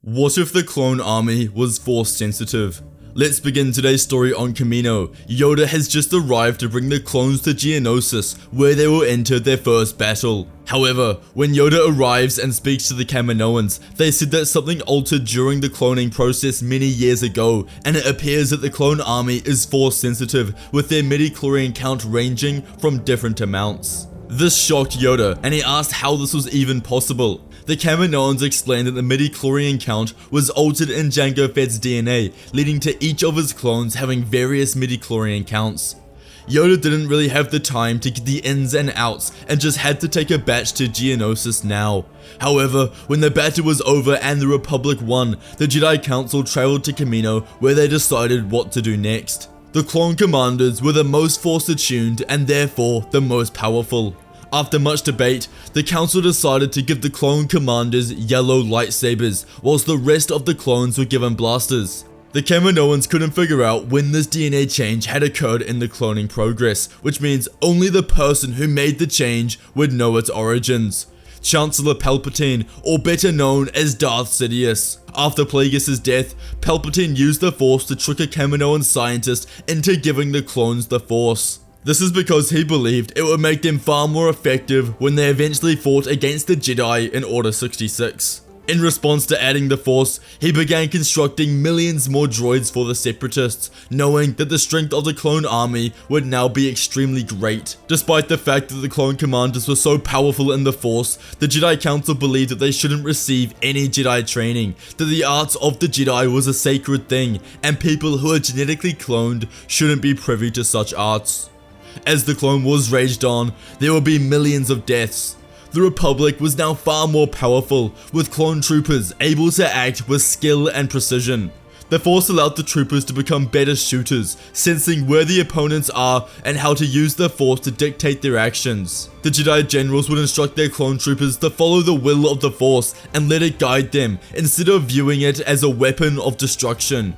What if the clone army was force sensitive? Let's begin today's story on Kamino. Yoda has just arrived to bring the clones to Geonosis, where they will enter their first battle. However, when Yoda arrives and speaks to the Kaminoans, they said that something altered during the cloning process many years ago, and it appears that the clone army is force sensitive, with their midi-chlorian count ranging from different amounts. This shocked Yoda, and he asked how this was even possible. The Kaminoans explained that the midi-chlorian count was altered in Jango Fett's DNA, leading to each of his clones having various midi-chlorian counts. Yoda didn't really have the time to get the ins and outs and just had to take a batch to Geonosis now. However, when the battle was over and the Republic won, the Jedi Council traveled to Kamino, where they decided what to do next. The clone commanders were the most force attuned and therefore the most powerful. After much debate, the council decided to give the clone commanders yellow lightsabers, whilst the rest of the clones were given blasters. The Kaminoans couldn't figure out when this DNA change had occurred in the cloning progress, which means only the person who made the change would know its origins. Chancellor Palpatine, or better known as Darth Sidious. After Plagueis' death, Palpatine used the Force to trick a Kaminoan scientist into giving the clones the Force. This is because he believed it would make them far more effective when they eventually fought against the Jedi in Order 66. In response to adding the Force, he began constructing millions more droids for the Separatists, knowing that the strength of the clone army would now be extremely great. Despite the fact that the clone commanders were so powerful in the Force, the Jedi Council believed that they shouldn't receive any Jedi training, that the arts of the Jedi was a sacred thing, and people who are genetically cloned shouldn't be privy to such arts. As the Clone Wars raged on, there would be millions of deaths. The Republic was now far more powerful, with clone troopers able to act with skill and precision. The Force allowed the troopers to become better shooters, sensing where the opponents are and how to use the Force to dictate their actions. The Jedi generals would instruct their clone troopers to follow the will of the Force and let it guide them, instead of viewing it as a weapon of destruction.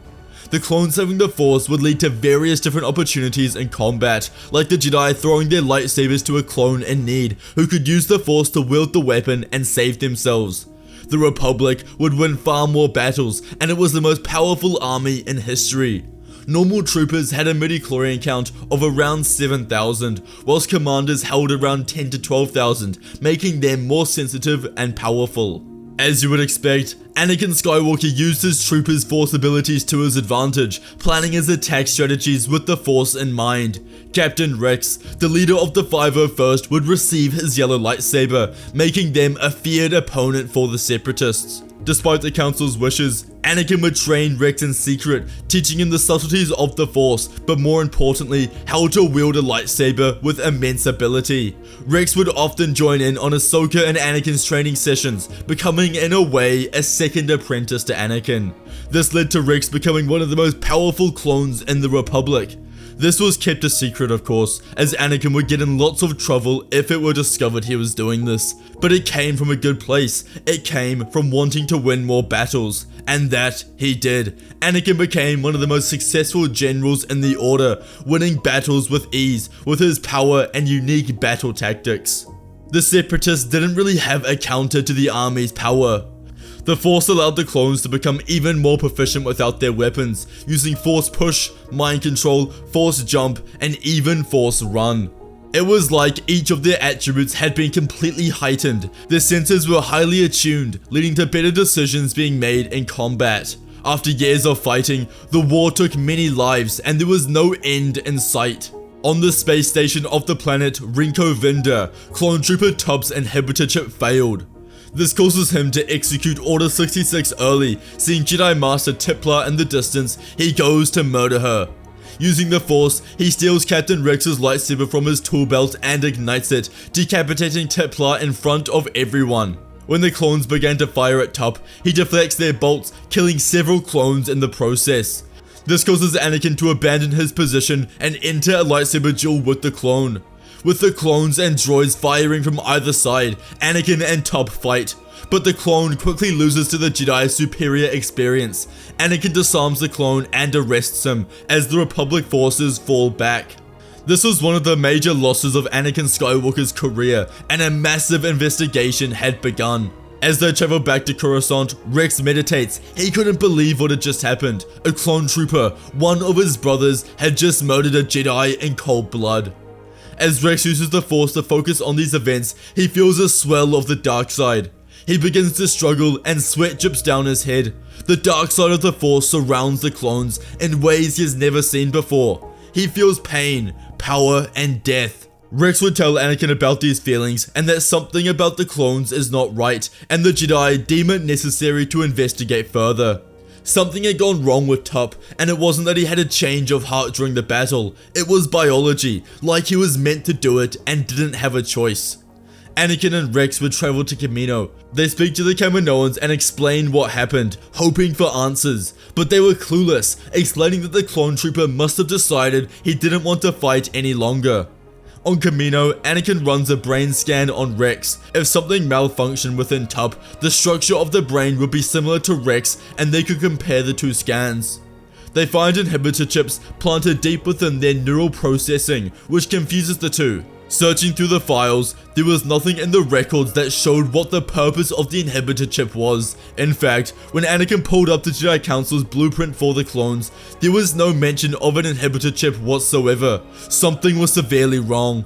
The clones having the Force would lead to various different opportunities in combat, like the Jedi throwing their lightsabers to a clone in need, who could use the Force to wield the weapon and save themselves. The Republic would win far more battles, and it was the most powerful army in history. Normal troopers had a midi-chlorian count of around 7,000, whilst commanders held around 10 to 12,000, making them more sensitive and powerful. As you would expect, Anakin Skywalker used his troopers' Force abilities to his advantage, planning his attack strategies with the Force in mind. Captain Rex, the leader of the 501st, would receive his yellow lightsaber, making them a feared opponent for the Separatists. Despite the Council's wishes, Anakin would train Rex in secret, teaching him the subtleties of the Force, but more importantly, how to wield a lightsaber with immense ability. Rex would often join in on Ahsoka and Anakin's training sessions, becoming in a way a second apprentice to Anakin. This led to Rex becoming one of the most powerful clones in the Republic. This was kept a secret, of course, as Anakin would get in lots of trouble if it were discovered he was doing this. But it came from a good place. It came from wanting to win more battles. And that he did. Anakin became one of the most successful generals in the Order, winning battles with ease with his power and unique battle tactics. The Separatists didn't really have a counter to the army's power. The Force allowed the clones to become even more proficient without their weapons, using Force Push, Mind Control, Force Jump, and even Force Run. It was like each of their attributes had been completely heightened. Their senses were highly attuned, leading to better decisions being made in combat. After years of fighting, the war took many lives and there was no end in sight. On the space station of the planet Rinko Vinda, Clone Trooper Tubbs' inhibitor chip failed. This causes him to execute Order 66 early. Seeing Jedi Master Tiplar in the distance, he goes to murder her. Using the Force, he steals Captain Rex's lightsaber from his tool belt and ignites it, decapitating Tiplar in front of everyone. When the clones began to fire at Tup, he deflects their bolts, killing several clones in the process. This causes Anakin to abandon his position and enter a lightsaber duel with the clone. With the clones and droids firing from either side, Anakin and Tup fight, but the clone quickly loses to the Jedi's superior experience. Anakin disarms the clone and arrests him, as the Republic forces fall back. This was one of the major losses of Anakin Skywalker's career, and a massive investigation had begun. As they travel back to Coruscant, Rex meditates. He couldn't believe what had just happened. A clone trooper, one of his brothers, had just murdered a Jedi in cold blood. As Rex uses the Force to focus on these events, he feels a swell of the dark side. He begins to struggle and sweat drips down his head. The dark side of the Force surrounds the clones in ways he has never seen before. He feels pain, power, and death. Rex would tell Anakin about these feelings and that something about the clones is not right, and the Jedi deem it necessary to investigate further. Something had gone wrong with Tup, and it wasn't that he had a change of heart during the battle. It was biology, like he was meant to do it and didn't have a choice. Anakin and Rex would travel to Kamino. They speak to the Kaminoans and explain what happened, hoping for answers, but they were clueless, explaining that the clone trooper must have decided he didn't want to fight any longer. On Kamino, Anakin runs a brain scan on Rex. If something malfunctioned within Tup, the structure of the brain would be similar to Rex and they could compare the two scans. They find inhibitor chips planted deep within their neural processing, which confuses the two. Searching through the files, there was nothing in the records that showed what the purpose of the inhibitor chip was. In fact, when Anakin pulled up the Jedi Council's blueprint for the clones, there was no mention of an inhibitor chip whatsoever. Something was severely wrong.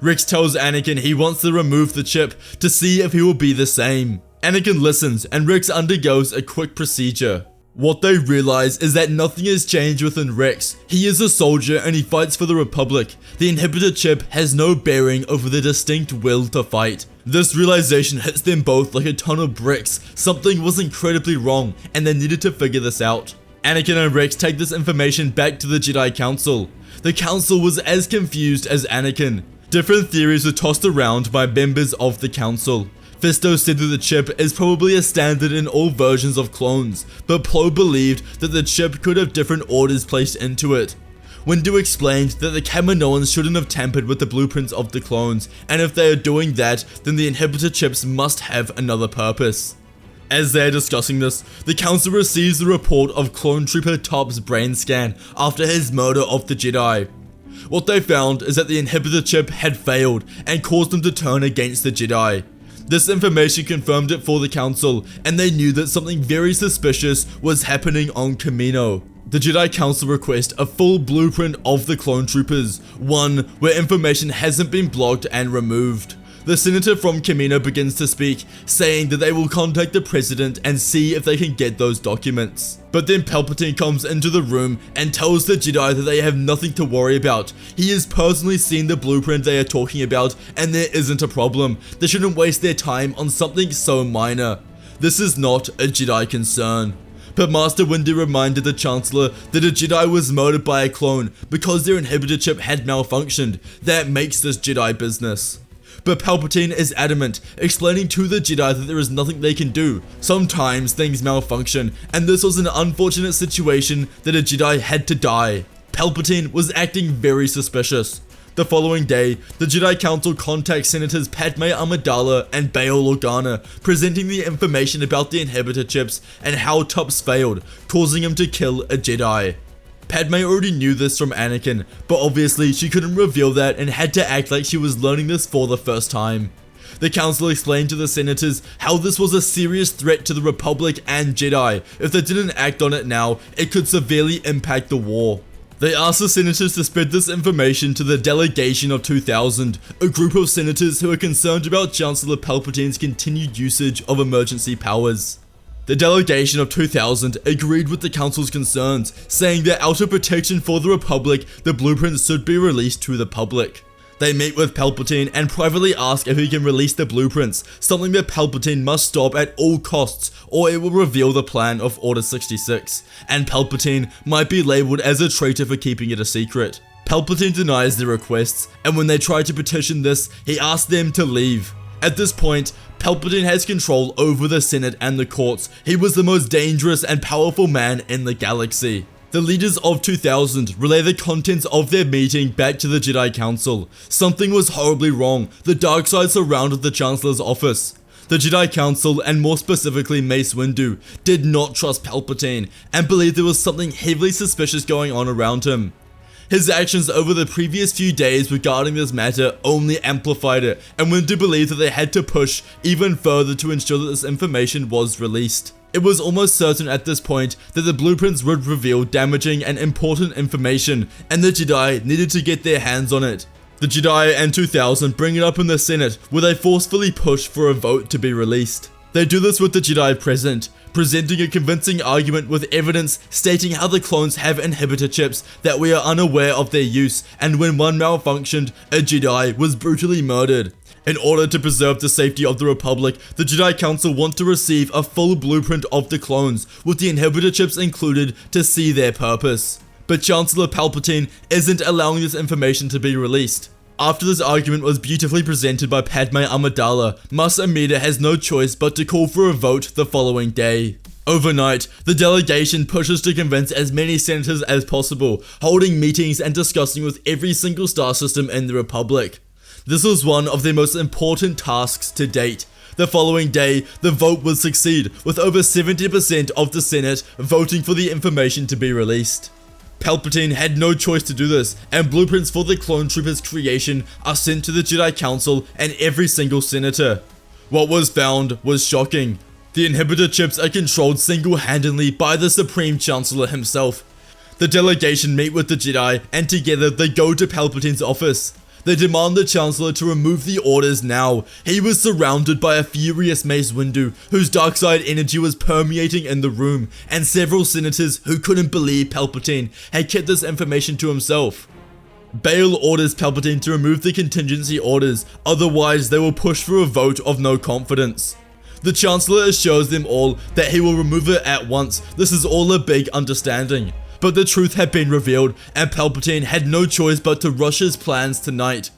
Rex tells Anakin he wants to remove the chip to see if he will be the same. Anakin listens and Rex undergoes a quick procedure. What they realize is that nothing has changed within Rex. He is a soldier and he fights for the Republic. The inhibitor chip has no bearing over the distinct will to fight. This realization hits them both like a ton of bricks. Something was incredibly wrong and they needed to figure this out. Anakin and Rex take this information back to the Jedi Council. The Council was as confused as Anakin. Different theories were tossed around by members of the Council. Fisto said that the chip is probably a standard in all versions of clones, but Plo believed that the chip could have different orders placed into it. Windu explained that the Kaminoans shouldn't have tampered with the blueprints of the clones, and if they are doing that, then the inhibitor chips must have another purpose. As they are discussing this, the Council receives the report of Clone Trooper Top's brain scan after his murder of the Jedi. What they found is that the inhibitor chip had failed and caused them to turn against the Jedi. This information confirmed it for the Council, and they knew that something very suspicious was happening on Kamino. The Jedi Council request a full blueprint of the clone troopers, one where information hasn't been blocked and removed. The senator from Kamino begins to speak, saying that they will contact the president and see if they can get those documents. But then Palpatine comes into the room and tells the Jedi that they have nothing to worry about. He has personally seen the blueprint they are talking about and there isn't a problem. They shouldn't waste their time on something so minor. This is not a Jedi concern. But Master Windu reminded the Chancellor that a Jedi was murdered by a clone because their inhibitor chip had malfunctioned. That makes this Jedi business. But Palpatine is adamant, explaining to the Jedi that there is nothing they can do. Sometimes things malfunction, and this was an unfortunate situation that a Jedi had to die. Palpatine was acting very suspicious. The following day, the Jedi Council contacts Senators Padme Amidala and Bail Organa, presenting the information about the inhibitor chips and how Tups failed, causing him to kill a Jedi. Padme already knew this from Anakin, but obviously she couldn't reveal that and had to act like she was learning this for the first time. The Council explained to the Senators how this was a serious threat to the Republic and Jedi. If they didn't act on it now, it could severely impact the war. They asked the Senators to spread this information to the Delegation of 2000, a group of Senators who are concerned about Chancellor Palpatine's continued usage of emergency powers. The Delegation of 2000 agreed with the Council's concerns, saying that out of protection for the Republic, the blueprints should be released to the public. They meet with Palpatine and privately ask if he can release the blueprints, something that Palpatine must stop at all costs or it will reveal the plan of Order 66, and Palpatine might be labelled as a traitor for keeping it a secret. Palpatine denies the requests, and when they try to petition this, he asks them to leave. At this point, Palpatine has control over the Senate and the courts. He was the most dangerous and powerful man in the galaxy. The leaders of 2000 relay the contents of their meeting back to the Jedi Council. Something was horribly wrong. The dark side surrounded the Chancellor's office. The Jedi Council, and more specifically Mace Windu, did not trust Palpatine and believed there was something heavily suspicious going on around him. His actions over the previous few days regarding this matter only amplified it, and Windu believed that they had to push even further to ensure that this information was released. It was almost certain at this point that the blueprints would reveal damaging and important information, and the Jedi needed to get their hands on it. The Jedi and 2000 bring it up in the Senate, where they forcefully push for a vote to be released. They do this with the Jedi present, presenting a convincing argument with evidence stating how the clones have inhibitor chips that we are unaware of their use, and when one malfunctioned, a Jedi was brutally murdered. In order to preserve the safety of the Republic, the Jedi Council want to receive a full blueprint of the clones, with the inhibitor chips included to see their purpose. But Chancellor Palpatine isn't allowing this information to be released. After this argument was beautifully presented by Padme Amidala, Mas Amedda has no choice but to call for a vote the following day. Overnight, the delegation pushes to convince as many senators as possible, holding meetings and discussing with every single star system in the Republic. This was one of their most important tasks to date. The following day, the vote would succeed, with over 70% of the Senate voting for the information to be released. Palpatine had no choice to do this, and blueprints for the clone troopers' creation are sent to the Jedi Council and every single senator. What was found was shocking. The inhibitor chips are controlled single-handedly by the Supreme Chancellor himself. The delegation meet with the Jedi, and together they go to Palpatine's office. They demand the Chancellor to remove the orders now. He was surrounded by a furious Mace Windu, whose dark side energy was permeating in the room, and several senators who couldn't believe Palpatine had kept this information to himself. Bail orders Palpatine to remove the contingency orders, otherwise they will push for a vote of no confidence. The Chancellor assures them all that he will remove it at once. This is all a big understanding. But the truth had been revealed, and Palpatine had no choice but to rush his plans tonight.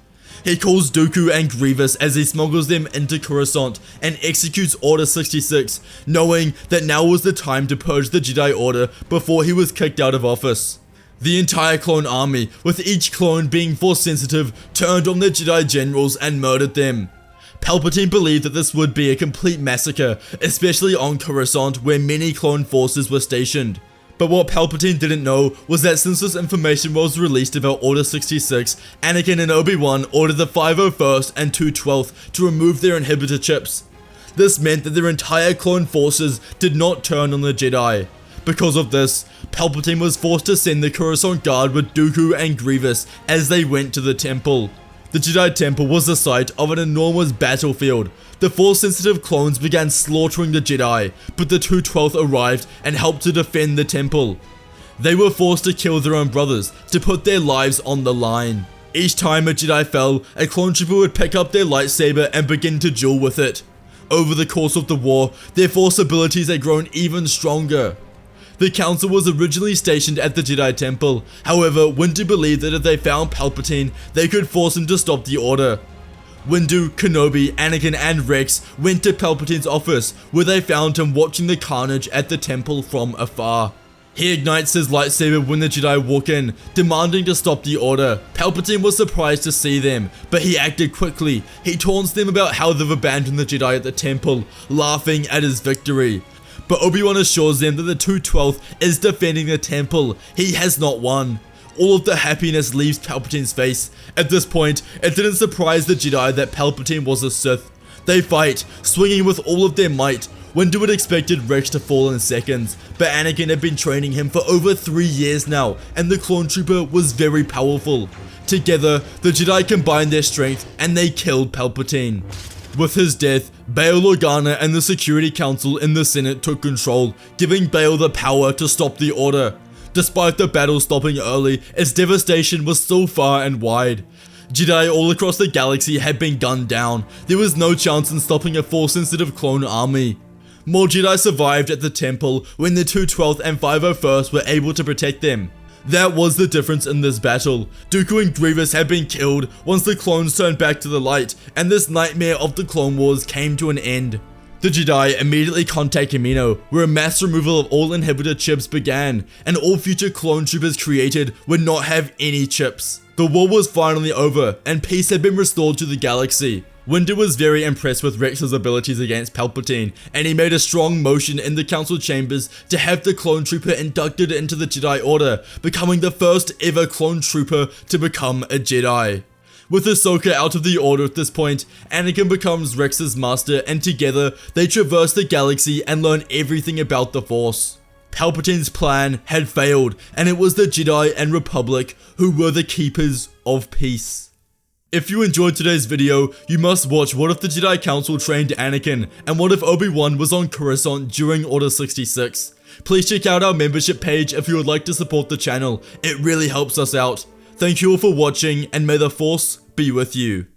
He calls Dooku and Grievous as he smuggles them into Coruscant and executes Order 66, knowing that now was the time to purge the Jedi Order before he was kicked out of office. The entire clone army, with each clone being force sensitive, turned on the Jedi generals and murdered them. Palpatine believed that this would be a complete massacre, especially on Coruscant where many clone forces were stationed. But what Palpatine didn't know was that since this information was released about Order 66, Anakin and Obi-Wan ordered the 501st and 212th to remove their inhibitor chips. This meant that their entire clone forces did not turn on the Jedi. Because of this, Palpatine was forced to send the Coruscant Guard with Dooku and Grievous as they went to the temple. The Jedi Temple was the site of an enormous battlefield. The Force-sensitive clones began slaughtering the Jedi, but the 212th arrived and helped to defend the temple. They were forced to kill their own brothers, to put their lives on the line. Each time a Jedi fell, a clone trooper would pick up their lightsaber and begin to duel with it. Over the course of the war, their Force abilities had grown even stronger. The Council was originally stationed at the Jedi Temple, however, Windu believed that if they found Palpatine, they could force him to stop the Order. Windu, Kenobi, Anakin, and Rex went to Palpatine's office, where they found him watching the carnage at the temple from afar. He ignites his lightsaber when the Jedi walk in, demanding to stop the Order. Palpatine was surprised to see them, but he acted quickly. He taunts them about how they've abandoned the Jedi at the temple, laughing at his victory. But Obi-Wan assures them that the 212th is defending the temple. He has not won. All of the happiness leaves Palpatine's face. At this point, it didn't surprise the Jedi that Palpatine was a Sith. They fight, swinging with all of their might. Windu had expected Rex to fall in seconds, but Anakin had been training him for over 3 years now, and the clone trooper was very powerful. Together, the Jedi combined their strength, and they killed Palpatine. With his death, Bail Organa and the Security Council in the Senate took control, giving Bail the power to stop the Order. Despite the battle stopping early, its devastation was still far and wide. Jedi all across the galaxy had been gunned down. There was no chance in stopping a Force-sensitive clone army. More Jedi survived at the temple when the 212th and 501st were able to protect them. That was the difference in this battle. Dooku and Grievous had been killed once the clones turned back to the light, and this nightmare of the Clone Wars came to an end. The Jedi immediately contact Kamino, where a mass removal of all inhibitor chips began, and all future clone troopers created would not have any chips. The war was finally over, and peace had been restored to the galaxy. Winder was very impressed with Rex's abilities against Palpatine, and he made a strong motion in the council chambers to have the clone trooper inducted into the Jedi Order, becoming the first ever clone trooper to become a Jedi. With Ahsoka out of the Order at this point, Anakin becomes Rex's master, and together they traverse the galaxy and learn everything about the Force. Palpatine's plan had failed, and it was the Jedi and Republic who were the keepers of peace. If you enjoyed today's video, you must watch What If the Jedi Council Trained Anakin, and What If Obi-Wan was on Coruscant during Order 66. Please check out our membership page if you would like to support the channel, it really helps us out. Thank you all for watching, and may the Force be with you.